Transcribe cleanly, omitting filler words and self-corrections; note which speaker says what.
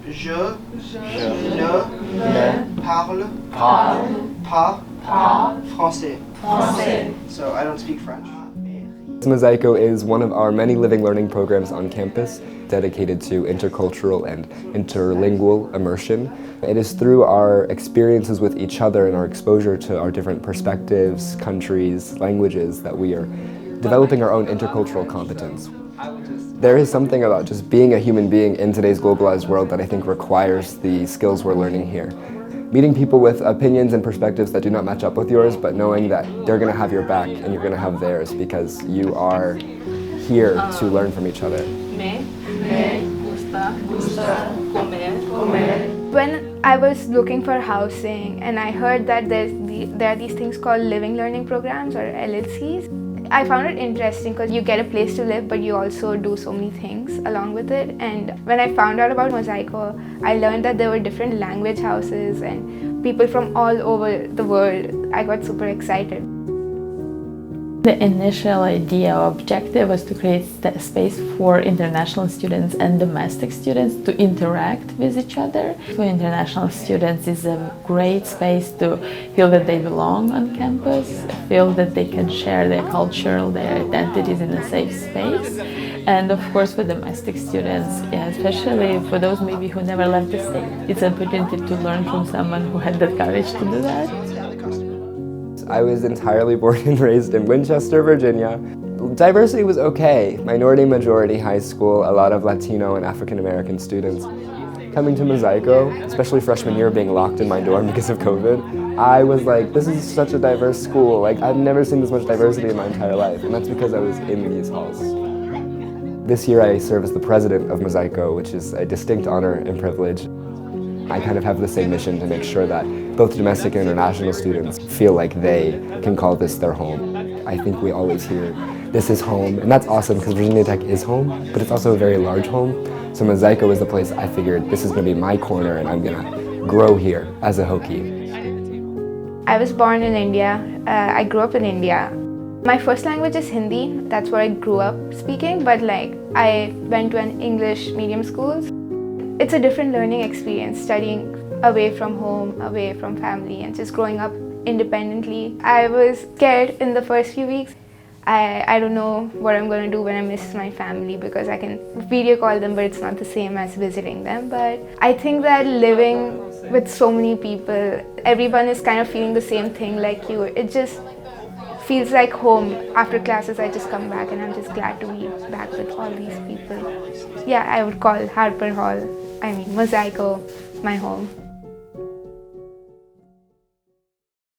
Speaker 1: Je ne parle pas français. So I don't speak French.
Speaker 2: Mozaiko is one of our many living learning programs on campus dedicated to intercultural and interlingual immersion. It is through our experiences with each other and our exposure to our different perspectives, countries, languages that we are developing our own intercultural competence. There is something about just being a human being in today's globalized world that I think requires the skills we're learning here. Meeting people with opinions and perspectives that do not match up with yours, but knowing that they're going to have your back and you're going to have theirs because you are here to learn from each other.
Speaker 3: When I was looking for housing and I heard that there are these things called living learning programs or LLCs, I found it interesting because you get a place to live but you also do so many things along with it. And when I found out about Mozaiko, I learned that there were different language houses and people from all over the world. I got super excited.
Speaker 4: The initial idea or objective was to create a space for international students and domestic students to interact with each other. For international students, it's a great space to feel that they belong on campus, feel that they can share their culture, their identities in a safe space. And of course for domestic students, especially for those maybe who never left the state, it's an opportunity to learn from someone who had the courage to do that.
Speaker 2: I was entirely born and raised in Winchester, Virginia. Diversity was okay. Minority-majority high school, a lot of Latino and African American students. Coming to Mozaiko, especially freshman year being locked in my dorm because of COVID, I was like, this is such a diverse school. Like, I've never seen this much diversity in my entire life, and that's because I was in these halls. This year I serve as the president of Mozaiko, which is a distinct honor and privilege. I kind of have the same mission to make sure that both domestic and international students feel like they can call this their home. I think we always hear, this is home, and that's awesome because Virginia Tech is home, but it's also a very large home. So Mozaiko is the place I figured this is going to be my corner and I'm going to grow here as a Hokie.
Speaker 3: I was born in India. I grew up in India. My first language is Hindi. That's what I grew up speaking, but I went to an English medium school. It's a different learning experience, studying away from home, away from family, and just growing up independently. I was scared in the first few weeks. I don't know what I'm going to do when I miss my family because I can video call them, but it's not the same as visiting them. But I think that living with so many people, everyone is kind of feeling the same thing like you. It just feels like home. After classes, I just come back and I'm just glad to be back with all these people. Yeah, I would call Harper Hall, Mozaiko, my home.